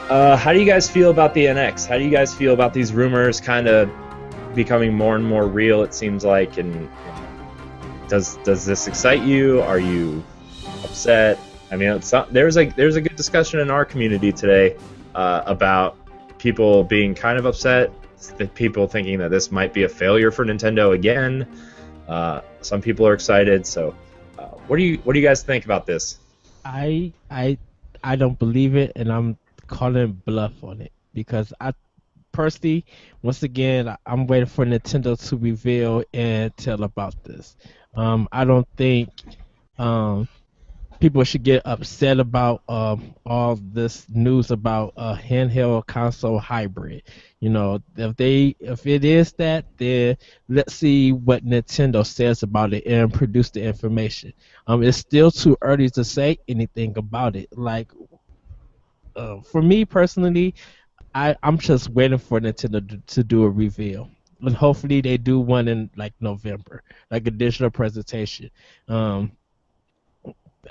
How do you guys feel about the NX? How do you guys feel about these rumors kind of becoming more and more real, it seems like, and does this excite you? Are you upset? I mean, there's a good discussion in our community today about people being kind of upset, people thinking that this might be a failure for Nintendo again. Some people are excited. So, what do you guys think about this? I I I don't believe it, and I'm calling bluff on it because I personally, once again, I'm waiting for Nintendo to reveal and tell about this. I don't think um people should get upset about all this news about a handheld console hybrid. If it is that, then let's see what Nintendo says about it and produce the information. It's still too early to say anything about it. Like for me personally, I'm just waiting for Nintendo to do a reveal. And hopefully they do one in like November, like a digital presentation. Um,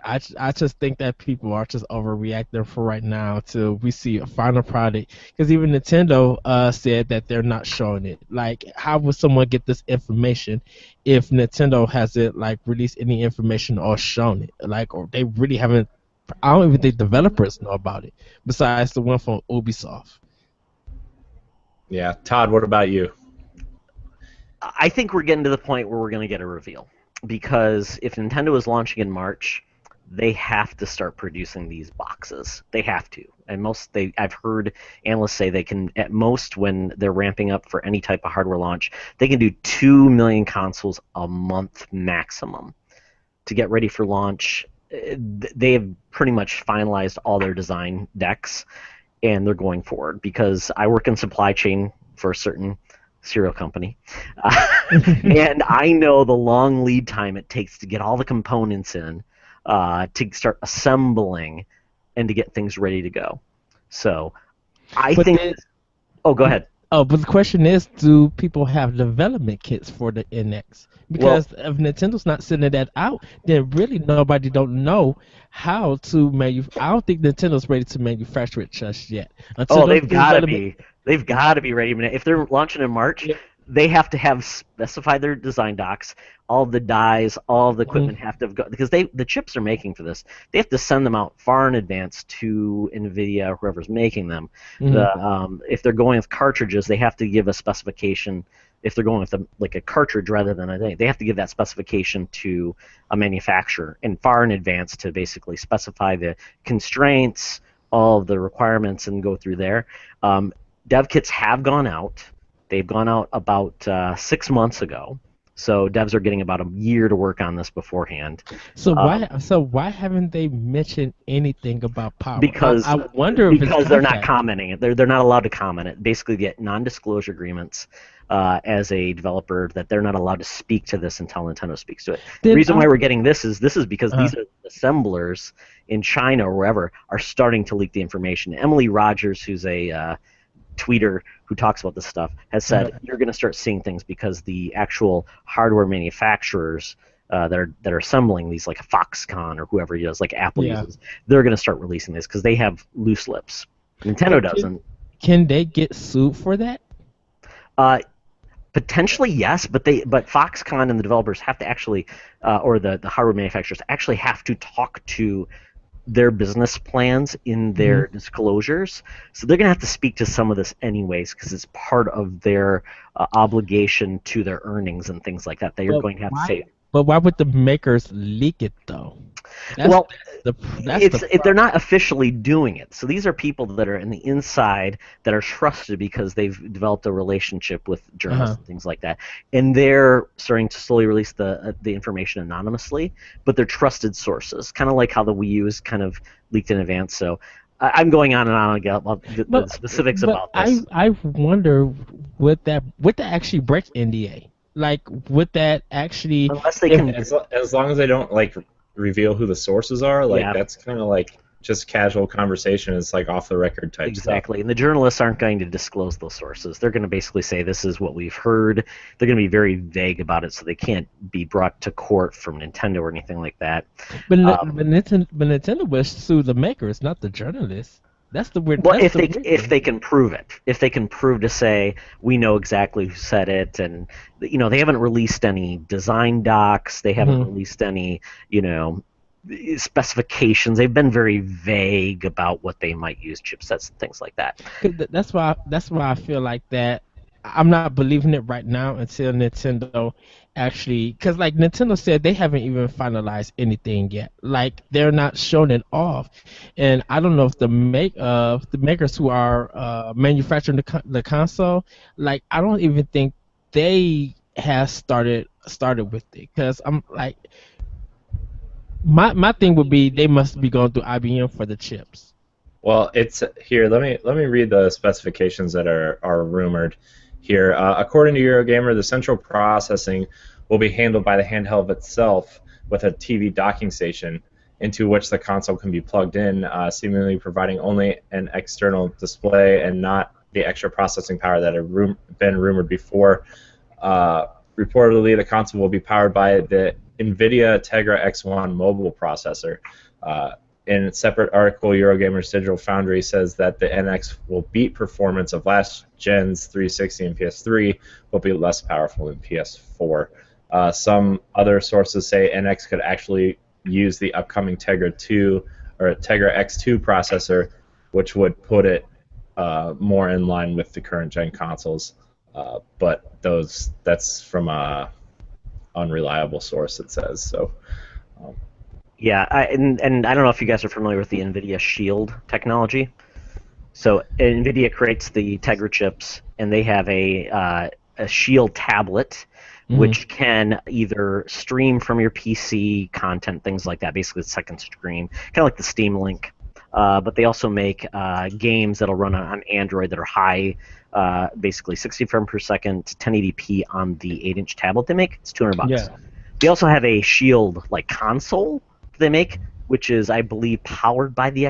I just think that people are just overreacting for right now till we see a final product. Because even Nintendo said that they're not showing it. Like, how would someone get this information if Nintendo hasn't like released any information or shown it? Like, or they really haven't. I don't even think developers know about it. Besides the one from Ubisoft. Yeah, Todd, what about you? I think we're getting to the point where we're going to get a reveal. Because if Nintendo is launching in March, they have to start producing these boxes. They have to. And I've heard analysts say they can, at most, when they're ramping up for any type of hardware launch, they can do 2 million consoles a month maximum. To get ready for launch, they have pretty much finalized all their design decks, and they're going forward. Because I work in supply chain for a certain cereal company, and I know the long lead time it takes to get all the components in, to start assembling, and to get things ready to go. So, I But think. then, Oh, go ahead. oh, but the question is, do people have development kits for the NX? Well, Because if Nintendo's not sending that out, then really nobody don't know how to I don't think Nintendo's ready to manufacture it just yet. Until oh, those they've got to development, be. They've got to be ready. If they're launching in March, yeah, they have to have specified their design docs. All the dies, all the mhm, equipment have to go, because the chips they're making for this. They have to send them out far in advance to Nvidia or whoever's making them. mhm. If they're going with cartridges, they have to give a specification. If they're going with like a cartridge rather than a thing, they have to give that specification to a manufacturer and far in advance to basically specify the constraints, all of the requirements, and go through there. Dev kits have gone out. They've gone out about 6 months ago. So devs are getting about a year to work on this beforehand. So Um, why haven't they mentioned anything about power? because I wonder if it's because they're not contract. commenting. They're not allowed to comment it. Basically, get non-disclosure agreements as a developer that they're not allowed to speak to this until Nintendo speaks to it. The Then reason why we're getting this is because uh, these are assemblers in China or wherever are starting to leak the information. Emily Rogers, who's a tweeter who talks about this stuff, has uh, said you're going to start seeing things because the actual hardware manufacturers that are assembling these, like Foxconn or whoever he does, like Apple yeah. uses, they're going to start releasing this because they have loose lips. Nintendo But can doesn't. can they get sued for that? Uh, Potentially yes, but Foxconn and the developers have to actually, or the hardware manufacturers actually have to talk to their business plans in Mhm. their disclosures. So they're going to have to speak to some of this anyways because it's part of their obligation to their earnings and things like that. They are But going to have to why? say, But why would the makers leak it though? That's well, the they're problem. not officially doing it. So these are people that are in the inside that are trusted because they've developed a relationship with Uh-huh. journalists and things like that, and they're starting to slowly release the information anonymously. But they're trusted sources, kind of like how the Wii U is kind of leaked in advance. So I'm going on and on about the But specifics but about I this. I wonder would that actually break NDA? Like would that actually Unless they if can, As long as they don't like reveal who the sources are, like yeah, that's kind of like just casual conversation. It's like off the record type stuff. exactly. And the journalists aren't going to disclose those sources. They're going to basically say this is what we've heard. They're going to be very vague about it, so they can't be brought to court from Nintendo or anything like that. but Um, Nintendo will sue the makers, not the journalists. That's the weird. Well, That's if the they weird if thing. they can prove it, if they can prove to say we know exactly who said it, and they haven't released any design docs, they haven't Mhm. released any specifications. They've been very vague about what they might use, chipsets and things like that. 'Cause that's why I feel like that. I'm not believing it right now until Nintendo actually, because like Nintendo said, they haven't even finalized anything yet. Like they're not showing it off, and I don't know if the makers who are manufacturing the console, like I don't even think they have started with it. Because I'm like, my thing would be they must be going through IBM for the chips. Well, it's here. Let me read the specifications that are rumored here. According to Eurogamer, the central processing will be handled by the handheld itself with a TV docking station into which the console can be plugged in, seemingly providing only an external display and not the extra processing power that had been rumored before. Uh, Reportedly, the console will be powered by the Nvidia Tegra X1 mobile processor. Uh, in a separate article, Eurogamer's Digital Foundry says that the NX will beat performance of last gen's 360 and PS3, but be less powerful than PS4. Some other sources say NX could actually use the upcoming Tegra 2 or Tegra X2 processor, which would put it more in line with the current gen consoles. But that's from a unreliable source, it says. So. Um, Yeah, and I don't know if you guys are familiar with the Nvidia Shield technology. So Nvidia creates the Tegra chips, and they have a Shield tablet, Mhm. which can either stream from your PC content, things like that. Basically, the second screen, kind of like the Steam Link. But they also make games that'll run on Android that are high, basically 60 frames per second, 1080p on the 8-inch tablet they make. It's $200. Yeah. They also have a Shield like console they make, which is I believe powered by the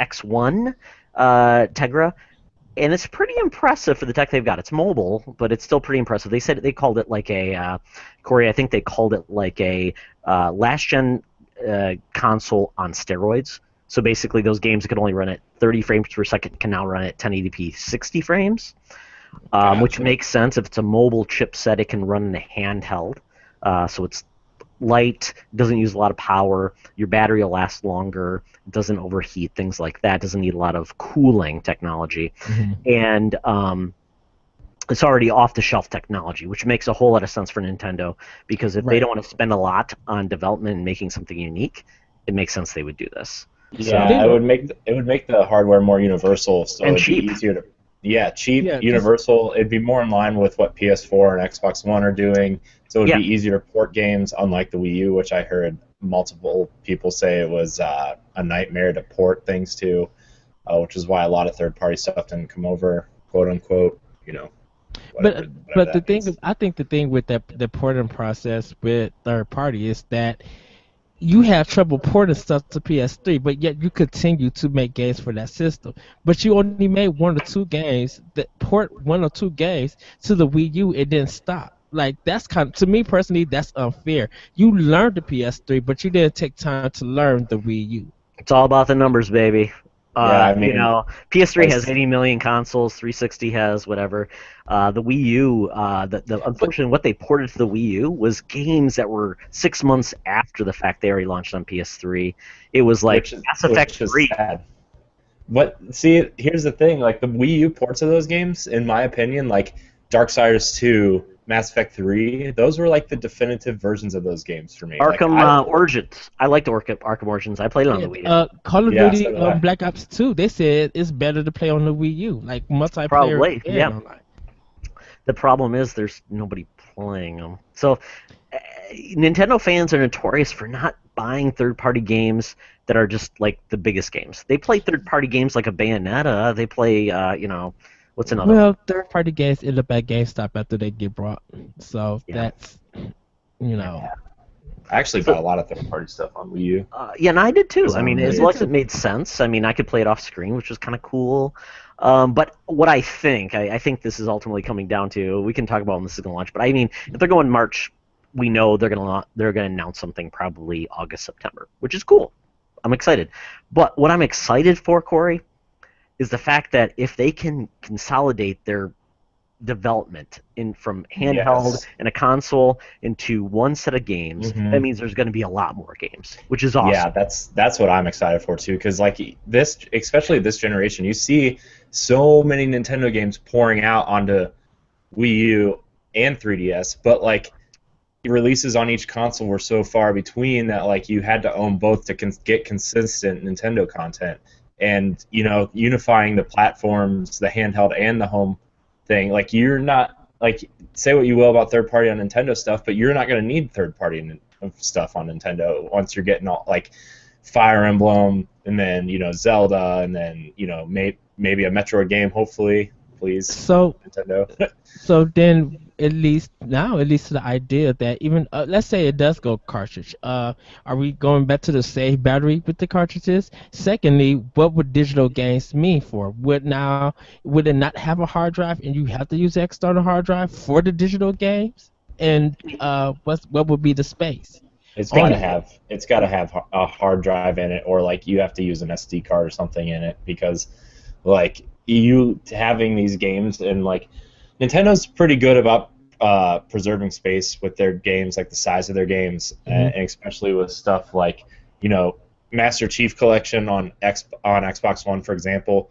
X1 Tegra, and it's pretty impressive for the tech they've got. It's mobile, but it's still pretty impressive. They said they called it like a Corey. I think they called it like a last gen console on steroids. So basically, those games that could only run at 30 frames per second can now run at 1080p 60 frames, which Gotcha. makes sense. If it's a mobile chipset, it can run in a handheld. So it's light, doesn't use a lot of power, your battery will last longer, doesn't overheat, things like that, doesn't need a lot of cooling technology. Mhm. And it's already off-the-shelf technology, which makes a whole lot of sense for Nintendo, because if they Right. don't want to spend a lot on development and making something unique, it makes sense they would do this. Yeah, it would make the hardware more universal, so And it'd be cheap. easier to. Yeah, cheap, Yeah, just universal. It'd be more in line with what PS4 and Xbox One are doing, so it'd Yeah, be easier to port games, unlike the Wii U, which I heard multiple people say it was a nightmare to port things to, which is why a lot of third-party stuff didn't come over, quote unquote. but Whatever but the that thing means. is, I think the thing with the porting process with third party is that you have trouble porting stuff to PS3, but yet you continue to make games for that system. But you only made one or two games that port one or two games to the Wii U. It didn't stop. Like that's to me personally, that's unfair. You learned the PS3, but you didn't take time to learn the Wii U. it's all about the numbers, baby. Yeah, I mean, PS3 has as 80 million consoles, 360 has whatever. The Wii U, But unfortunately, what they ported to the Wii U was games that were 6 months after the fact they already launched on PS3. It was like Mass Effect which is 3. sad. But see, here's the thing: like the Wii U ports of those games, in my opinion, like Darksiders 2, Mass Effect 3, those were like the definitive versions of those games for me. Like Arkham I, Origins. I liked Arkham Origins. I played it on yeah, the Wii U. Call of yeah, so Duty did I. Black Ops 2, they said it's better to play on the Wii U, like multiplayer Probably, and yeah. online. The problem is there's nobody playing them. So Nintendo fans are notorious for not buying third-party games that are just like the biggest games. They play third-party games like a Bayonetta. They play, what's another one? Well, third party games end up at GameStop after they get brought. So Yeah. that's you know. I actually So, bought a lot of third-party stuff on Wii U. yeah, and I did too. Because I mean, on as the long as it made sense. I mean, I could play it off screen, which was kind of cool. But what I think this is ultimately coming down to, we can talk about when this is going to launch. But I mean, if they're going March, we know they're going to announce something probably August, September, which is cool. I'm excited. But what I'm excited for, Corey, is the fact that if they can consolidate their development from handheld and a console into one set of games, that means there's going to be a lot more games, which is awesome. Yeah, that's what I'm excited for too, because like this, especially this generation, you see so many Nintendo games pouring out onto Wii U and 3DS, but like releases on each console were so far between that like you had to own both to get consistent Nintendo content, and unifying the platforms, the handheld and the home thing. Like you're not like, say what you will about third party on Nintendo stuff, but you're not going to need third party stuff on Nintendo once you're getting all like Fire Emblem and then Zelda and then maybe a Metroid game, hopefully, please. So Nintendo. So then, at least the idea that even let's say it does go cartridge. Are we going back to the save battery with the cartridges? Secondly, what would digital games mean for? Would it not have a hard drive and you have to use the external hard drive for the digital games? And what would be the space? It's got to have a hard drive in it, or like you have to use an SD card or something in it, because like you having these games, and like Nintendo's pretty good about preserving space with their games, like the size of their games, and especially with stuff like Master Chief Collection on Xbox One, for example.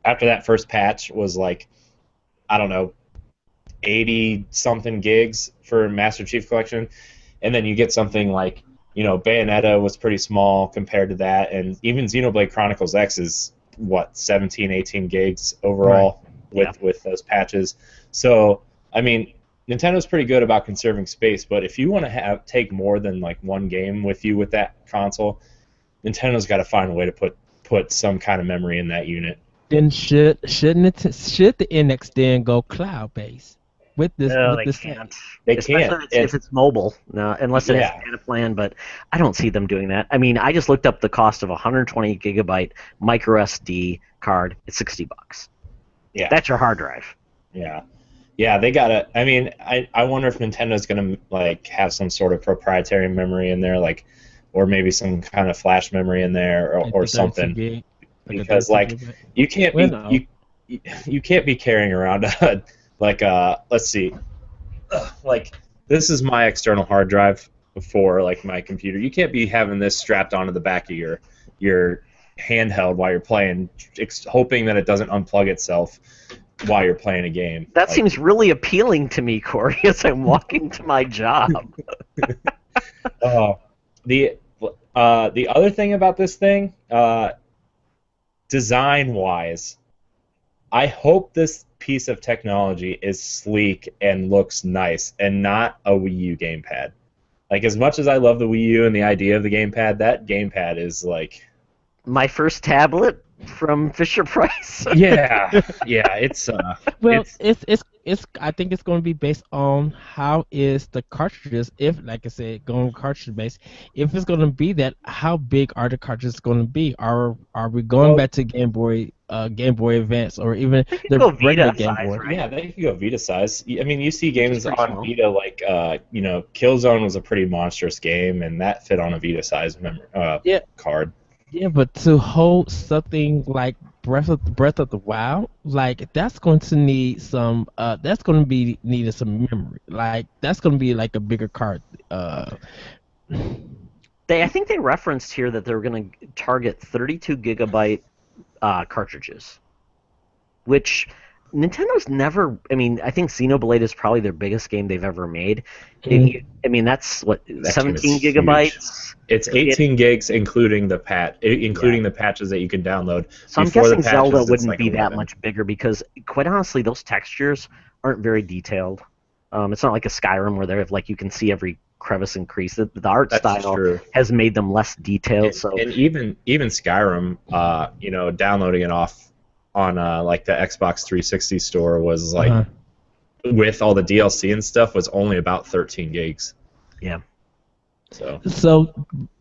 After that first patch was like, I don't know, 80 something gigs for Master Chief Collection, and then you get something like Bayonetta was pretty small compared to that, and even Xenoblade Chronicles X is what, 17, 18 gigs overall. Right. With those patches. So I mean, Nintendo's pretty good about conserving space, but if you want to take more than like one game with you with that console, Nintendo's got to find a way to put some kind of memory in that unit. Then should the NX then go cloud based with this? No, with they this can't. They can't if it's mobile. No, unless it has a data plan. But I don't see them doing that. I mean, I just looked up the cost of a 120 gigabyte micro SD card. It's $60. Yeah, that's your hard drive. Yeah, they gotta. I mean, I wonder if Nintendo's gonna like have some sort of proprietary memory in there, like, or maybe some kind of flash memory in there, or something. Because like you can't be you can't be carrying around like let's see, like this is my external hard drive for like my computer. You can't be having this strapped onto the back of your handheld while you're playing, hoping that it doesn't unplug itself while you're playing a game. That seems really appealing to me, Corey, as I'm walking to my job. The other thing about this thing, design-wise, I hope this piece of technology is sleek and looks nice and not a Wii U gamepad. Like, as much as I love the Wii U and the idea of the gamepad, that gamepad is like my first tablet from Fisher-Price. yeah, it's well, it's I think it's going to be based on how is the cartridges. If, like I said, going cartridge based, if it's going to be that, how big are the cartridges going to be? Are we going back to Game Boy Advance, or even the regular Game Boy? Right? Yeah, they could go Vita size. I mean, you see games on small. Vita, like Killzone was a pretty monstrous game, and that fit on a Vita size card. Yeah, but to hold something like Breath of the Wild, like that's going to need some. That's going to be needing some memory. Like that's going to be like a bigger card. I think they referenced here that they're going to target 32 gigabyte cartridges, which Nintendo's never. I mean, I think Xenoblade is probably their biggest game they've ever made. I mean, that's what, 17 gigabytes. Huge. It's 18 gigs, including the the patches that you can download. So I'm guessing Zelda wouldn't be that much bigger, because, quite honestly, those textures aren't very detailed. It's not like a Skyrim where you can see every crevice and crease. The art style has made them less detailed. And even Skyrim, downloading it off on like the Xbox 360 store was like, with all the DLC and stuff, was only about 13 gigs. Yeah. So,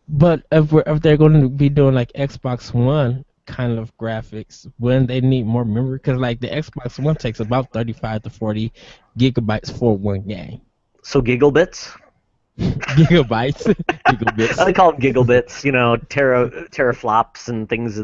but if they're going to be doing like Xbox One kind of graphics, when they need more memory, because like the Xbox One takes about 35 to 40 gigabytes for one game. So gigabits? Gigabytes, gigabits. I call them gigabits, teraflops and things.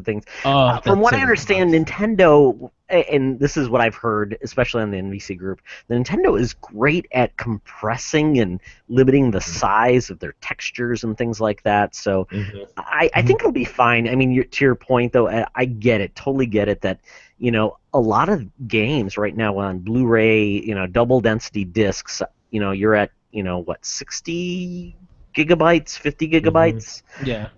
Oh, From what I that's understand, Nintendo, and this is what I've heard, especially on the NVC group, the Nintendo is great at compressing and limiting the size of their textures and things like that. So I think it'll be fine. I mean, to your point, though, I get it, totally get it, that a lot of games right now on Blu-ray, double density discs, you're at, 60 gigabytes, 50 gigabytes. Yeah.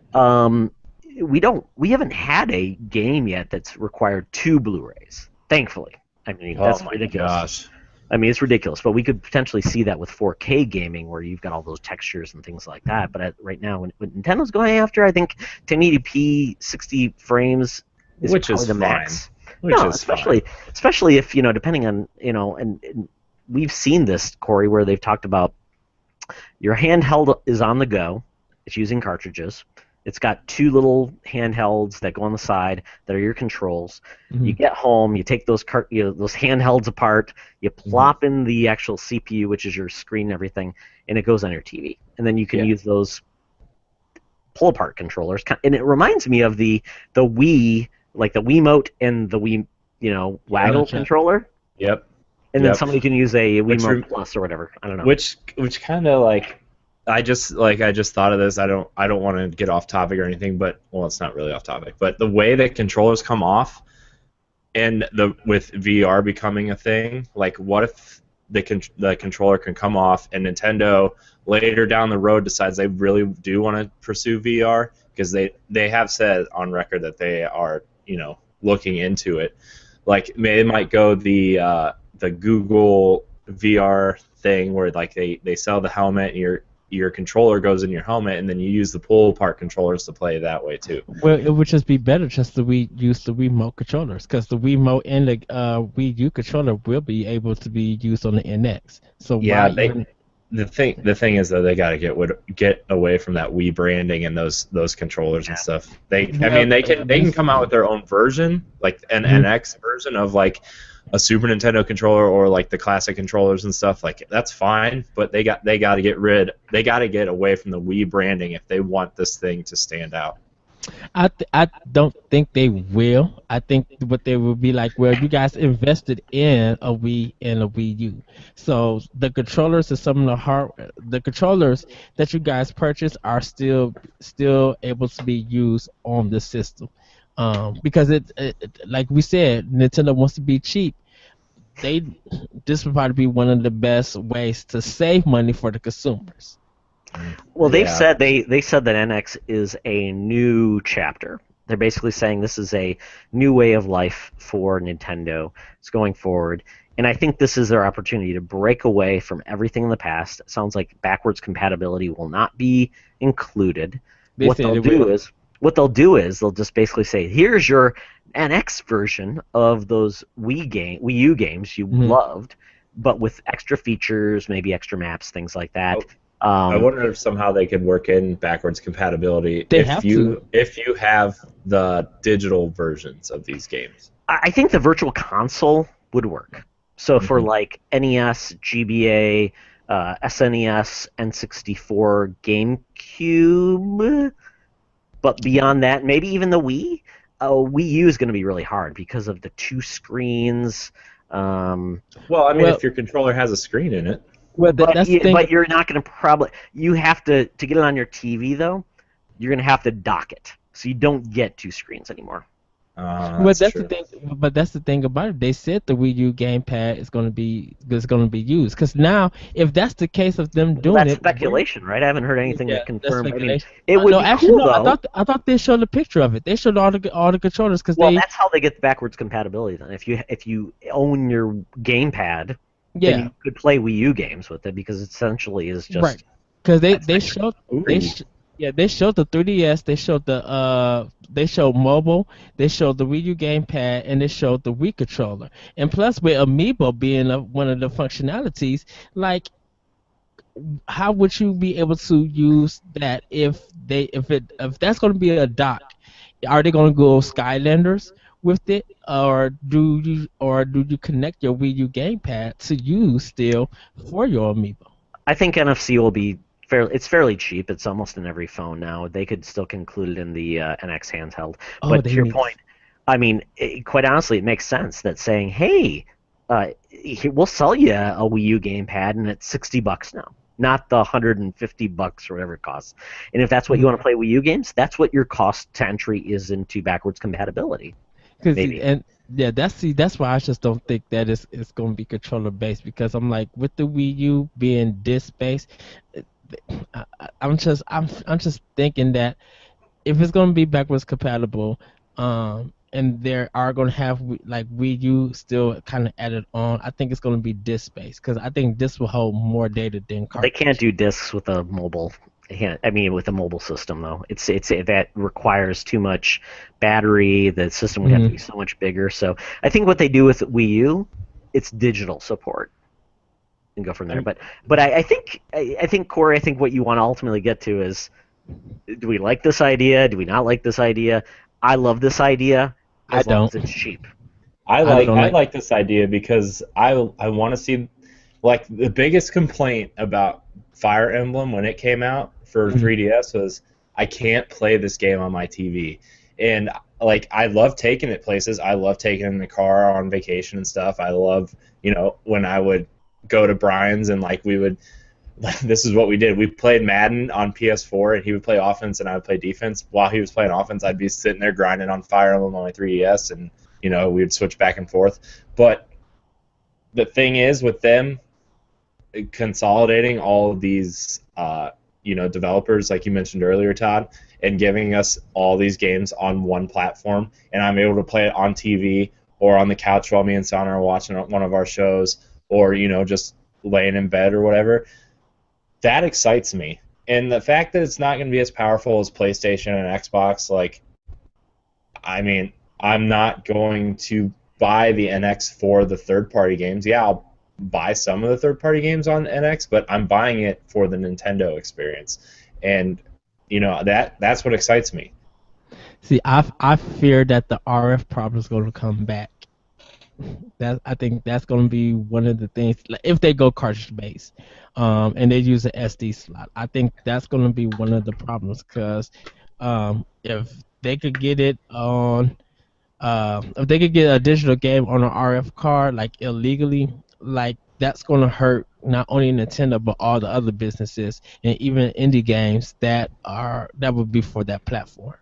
We haven't had a game yet that's required 2 Blu-rays, thankfully. I mean, that's ridiculous. Gosh. I mean, it's ridiculous, but we could potentially see that with 4K gaming, where you've got all those textures and things like that. But right now, what Nintendo's going after, I think 1080p 60 frames is probably the max. Especially if depending on and we've seen this, Corey, where they've talked about your handheld is on the go. It's using cartridges. It's got 2 little handhelds that go on the side that are your controls. You get home, you take those those handhelds apart, you plop in the actual CPU, which is your screen and everything, and it goes on your TV. And then you can use those pull-apart controllers. And it reminds me of the Wii, like the Wiimote and the Wii, waggle controller. Yep. And then somebody can use a Wiimote Plus or whatever. I don't know. Which kind of like. I just thought of this. I don't want to get off topic or anything, but it's not really off topic. But the way that controllers come off, and with VR becoming a thing, like what if the controller can come off, and Nintendo later down the road decides they really do want to pursue VR, because they have said on record that they are looking into it. Like they might go the Google VR thing where like they sell the helmet and your controller goes in your helmet, and then you use the pull-apart controllers to play that way too. Well, it would just be better just to use the Wiimote controllers, because the Wiimote and the Wii U controller will be able to be used on the NX. So yeah, the thing is though, they got to get away from that Wii branding and those controllers and stuff. They can come out with their own version, like an NX version of like a Super Nintendo controller or like the classic controllers and stuff. Like that's fine, but they got to get away from the Wii branding if they want this thing to stand out. I don't think they will. I think what they will be like, well, you guys invested in a Wii and a Wii U, so the controllers and some of the controllers that you guys purchased are still able to be used on the system. Because it like we said, Nintendo wants to be cheap. This would probably be one of the best ways to save money for the consumers. Well, they've said they said that NX is a new chapter. They're basically saying this is a new way of life for Nintendo. It's going forward, and I think this is their opportunity to break away from everything in the past. It sounds like backwards compatibility will not be included. What they'll do is they'll just basically say, here's your NX version of those Wii U games you loved, but with extra features, maybe extra maps, things like that. I wonder if somehow they could work in backwards compatibility if you have the digital versions of these games. I think the Virtual Console would work. So for like NES, GBA, SNES, N64, GameCube. But beyond that, maybe even the Wii. Wii U is going to be really hard because of the 2 screens. If your controller has a screen in it. Well, that's the thing. But you're not going to you have to get it on your TV though. You're going to have to dock it, so you don't get 2 screens anymore. That's the thing. But that's the thing about it. They said the Wii U gamepad is going to be used. Because now, if that's the case of them doing that's speculation, right? I haven't heard anything that confirms. I mean, I thought they showed a picture of it. They showed all the controllers that's how they get the backwards compatibility. Then, if you own your gamepad, then you could play Wii U games with it, because it essentially is just right. Because they showed the 3DS, they showed mobile, they showed the Wii U gamepad, and they showed the Wii controller. And plus, with Amiibo being one of the functionalities, like, how would you be able to use that if that's going to be a dock? Are they going to go Skylanders with it, or do you connect your Wii U gamepad to use still for your Amiibo? I think NFC will be fairly cheap. It's almost in every phone now. They could still include it in the NX handheld. Oh, But to they your need. point, I mean, quite honestly, it makes sense that saying, "Hey, we'll sell you a Wii U gamepad, and it's $60 now, not the $150 or whatever it costs." And if that's what you want to play Wii U games, that's what your cost to entry is into backwards compatibility. Maybe. And yeah, that's why I just don't think that it's going to be controller based, because I'm like, with the Wii U being disc based, I'm just thinking that if it's going to be backwards compatible, and there are going to have like Wii U still kind of added on, I think it's going to be disc based, because I think this will hold more data than They cartridge. can't do discs with a mobile. I mean, with a mobile system though, it's that requires too much battery. The system would have to be so much bigger. So I think what they do with Wii U, it's digital support, and go from there. But I think Corey, I think what you want to ultimately get to is, do we like this idea? Do we not like this idea? I love this idea I as long as don't. it's cheap. I don't like- like this idea because I want to see, like, the biggest complaint about Fire Emblem when it came out for 3DS was I can't play this game on my TV. And like, I love taking it places. I love taking it in the car on vacation and stuff. I love, when I would go to Brian's and like we would this is what we did. We played Madden on PS4 and he would play offense and I would play defense. While he was playing offense, I'd be sitting there grinding on Fire Emblem on my 3DS, and we would switch back and forth. But the thing is, with them consolidating all of these developers, like you mentioned earlier, Todd, and giving us all these games on one platform, and I'm able to play it on TV or on the couch while me and Sana are watching one of our shows, or just laying in bed or whatever, that excites me. And the fact that it's not going to be as powerful as PlayStation and Xbox, like, I mean, I'm not going to buy the NX for the third-party games. Yeah, I'll buy some of the third-party games on NX, but I'm buying it for the Nintendo experience. And, that's what excites me. See, I fear that the RF problem is going to come back. I think that's going to be one of the things, like, if they go cartridge based, and they use an SD slot. I think that's going to be one of the problems, because if they could get it on, if they could get a digital game on an RF card, like, illegally, like, that's going to hurt not only Nintendo but all the other businesses and even indie games that would be for that platform.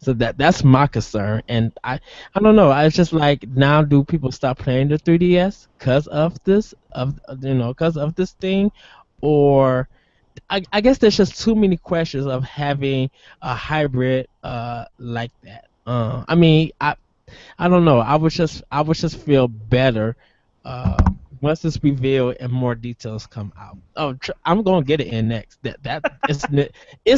So that's my concern, and I don't know. I just like, now do people stop playing the 3DS because of this thing, or I guess there's just too many questions of having a hybrid like that. I mean, I don't know. I would just feel better once it's revealed and more details come out. Oh, I'm gonna get it in next. It's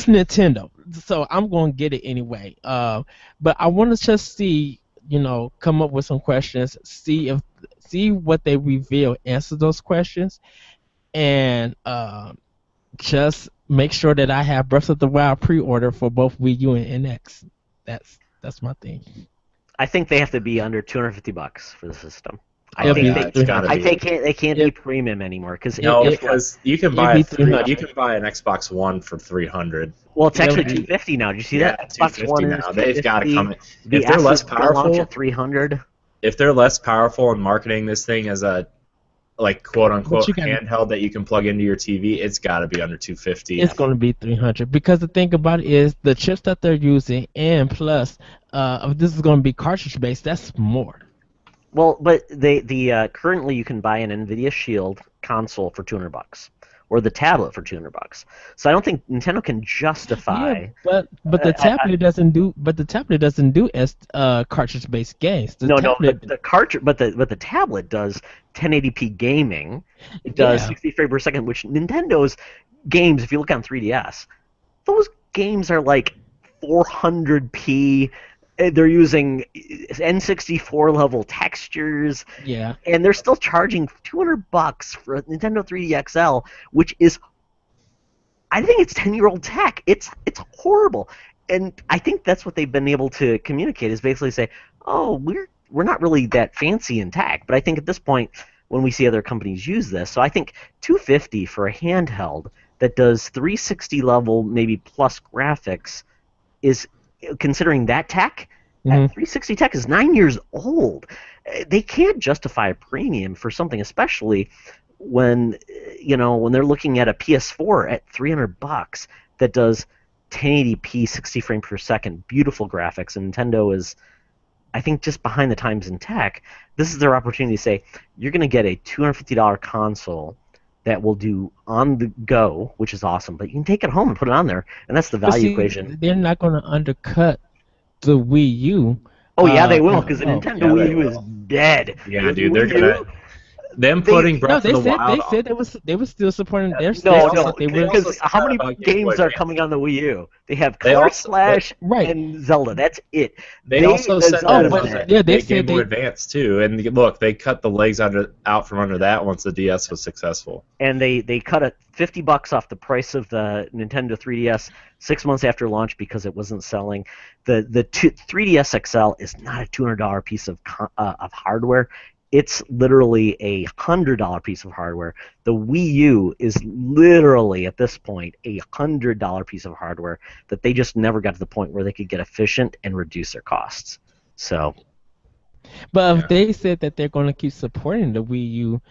Nintendo, so I'm gonna get it anyway. But I want to just see, come up with some questions, see what they reveal, answer those questions, and just make sure that I have Breath of the Wild pre-order for both Wii U and NX. That's my thing. I think they have to be under $250 for the system. I think they can't be premium anymore, because you can buy an Xbox One for $300. Well, it's actually $250 now. Did you see that? Xbox One now. They've got to come in. If they're less powerful, at $300. If they're less powerful and marketing this thing as a, like, quote unquote handheld that you can plug into your TV, it's got to be under $250. It's going to be $300, because the thing about it is the chips that they're using, and plus, if this is going to be cartridge based, that's more. Well, but currently you can buy an Nvidia Shield console for $200, or the tablet for $200. So I don't think Nintendo can justify. Yeah, but the tablet doesn't do. But the tablet doesn't do cartridge based games. The cartridge, but the tablet does 1080p gaming. It does 60 frames per second, which Nintendo's games, if you look on 3DS, those games are like 400p. They're using N64 level textures, and they're still charging $200 for a Nintendo 3D XL, which is, I think it's 10-year-old tech. It's horrible, and I think that's what they've been able to communicate, is basically say, oh, we're not really that fancy in tech. But I think at this point, when we see other companies use this, so I think $250 for a handheld that does 360 level, maybe plus graphics, is, considering that tech, that 360 tech is 9 years old. They can't justify a premium for something, especially when when they're looking at a PS4 at $300 that does 1080p 60 frames per second, beautiful graphics, and Nintendo is, I think, just behind the times in tech. This is their opportunity to say, you're going to get a $250 console that will do on the go, which is awesome, but you can take it home and put it on there, and that's the value equation. They're not going to undercut the Wii U. Oh yeah, they will, because the Nintendo Wii U is dead. Yeah, dude, they're gonna. Them putting Breath of the Wild. They said they were still supporting their. No, because how many games are coming on the Wii U? They have Color Splash and Zelda. That's it. They also said they Game Boy Advance too. And look, they cut the legs out from under that once the DS was successful. And they cut $50 off the price of the Nintendo 3DS 6 months after launch because it wasn't selling. The 3DS XL is not a $200 piece of hardware. It's literally a $100 piece of hardware. The Wii U is literally, at this point, a $100 piece of hardware that they just never got to the point where they could get efficient and reduce their costs. So, but if they said that they're going to keep supporting the Wii U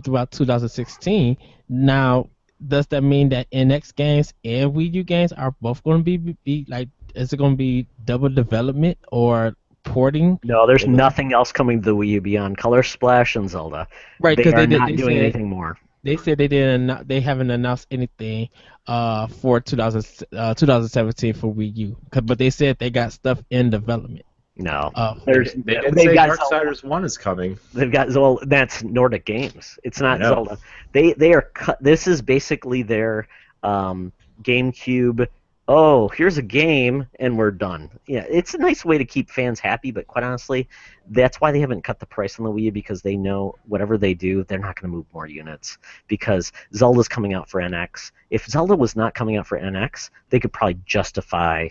throughout 2016, now does that mean that NX games and Wii U games are both going to be like? Is it going to be double development or porting? No, there's nothing else coming to the Wii U beyond Color Splash and Zelda. Right, because they're not doing anything more. They said they haven't announced anything for 2017 for Wii U, but they said they got stuff in development. No, they did say Darksiders 1 is coming. They've got Zelda. That's Nordic Games. It's not Zelda. They are this is basically their GameCube. Oh, here's a game, and we're done. Yeah, it's a nice way to keep fans happy, but quite honestly, that's why they haven't cut the price on the Wii U, because they know whatever they do, they're not going to move more units, because Zelda's coming out for NX. If Zelda was not coming out for NX, they could probably justify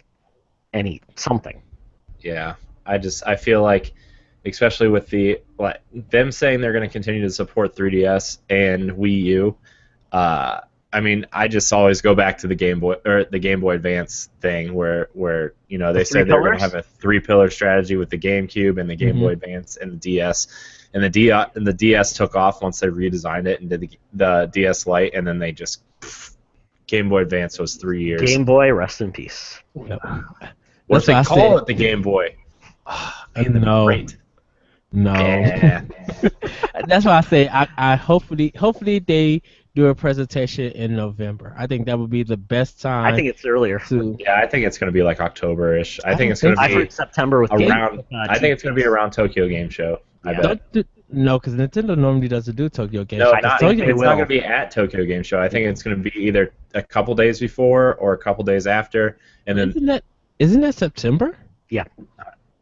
something. Yeah, I feel like, especially with them saying they're going to continue to support 3DS and Wii U, I mean, I just always go back to the Game Boy Advance thing, where they said they were going to have a 3-pillar strategy with the GameCube and the Game Boy Advance and the DS, and the DS took off once they redesigned it and did the DS Lite, and then they just Game Boy Advance was 3 years. Game Boy, rest in peace. What if they call it the Game Boy? No. Yeah. That's why I say I hopefully they do a presentation in November. I think that would be the best time. I think it's earlier. Yeah, I think it's going to be like October-ish. I think it's going to be September with around. I think it's going to be around Tokyo Game Show. I bet. No, because Nintendo normally doesn't do Tokyo Game Show. No, it's not going to be at Tokyo Game Show. I think it's going to be either a couple days before or a couple days after, and then. Isn't that September? Yeah.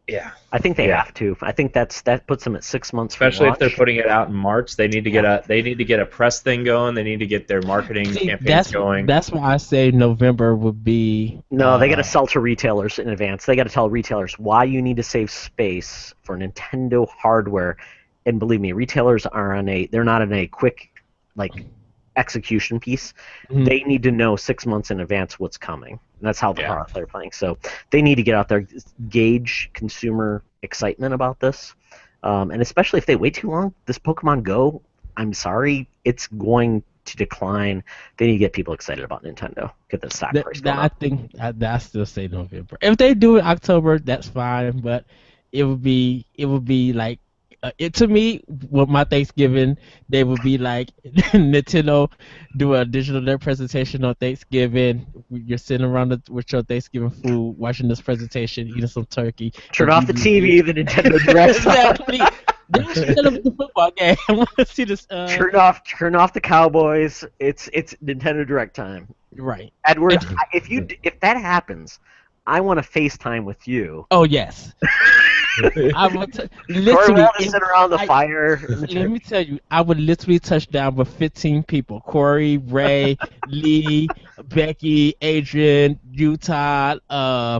Yeah, I think they have to. I think that puts them at 6 months. Especially if they're putting it out in March, they need to get a press thing going. They need to get their marketing campaigns going. That's why I say November would be. No, they got to sell to retailers in advance. They got to tell retailers why you need to save space for Nintendo hardware. And believe me, retailers they're not on a quick execution piece. They need to know 6 months in advance what's coming. And that's how they're playing. So they need to get out there, gauge consumer excitement about this. And especially if they wait too long, this Pokemon Go, I'm sorry, it's going to decline. They need to get people excited about Nintendo. Get the stock price going up. I still say November. If they do it October, that's fine. But it would be like. To me, with my Thanksgiving, they would be like Nintendo do a digital presentation on Thanksgiving. You're sitting around with your Thanksgiving food, watching this presentation, eating some turkey. Turn off the TV, the Nintendo Direct. Exactly. Shut up with the football game. I want to see this. Turn off the Cowboys. It's Nintendo Direct time. Right, Edward. If that happens, I want to FaceTime with you. Oh yes. I would literally sit around the fire. Let me tell you, I would literally touch down with 15 people: Corey, Ray, Lee, Becky, Adrian, Utah,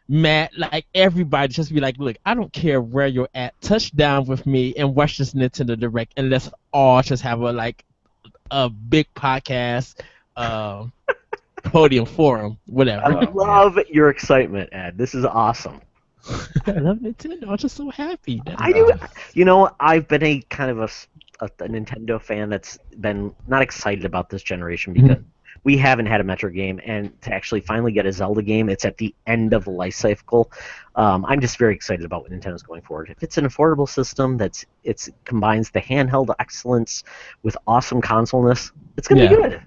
Matt. Like everybody, just be like, look, I don't care where you're at. Touch down with me and watch this Nintendo Direct, and let's all just have a big podcast. podium forum, whatever. I love your excitement, Ed. This is awesome. I love Nintendo. I'm just so happy. I do. You know, I've been a kind of a Nintendo fan that's been not excited about this generation because we haven't had a Metro game, and to actually finally get a Zelda game, it's at the end of the life cycle. I'm just very excited about what Nintendo's going forward. If it's an affordable system it combines the handheld excellence with awesome consoleness, it's going to be good.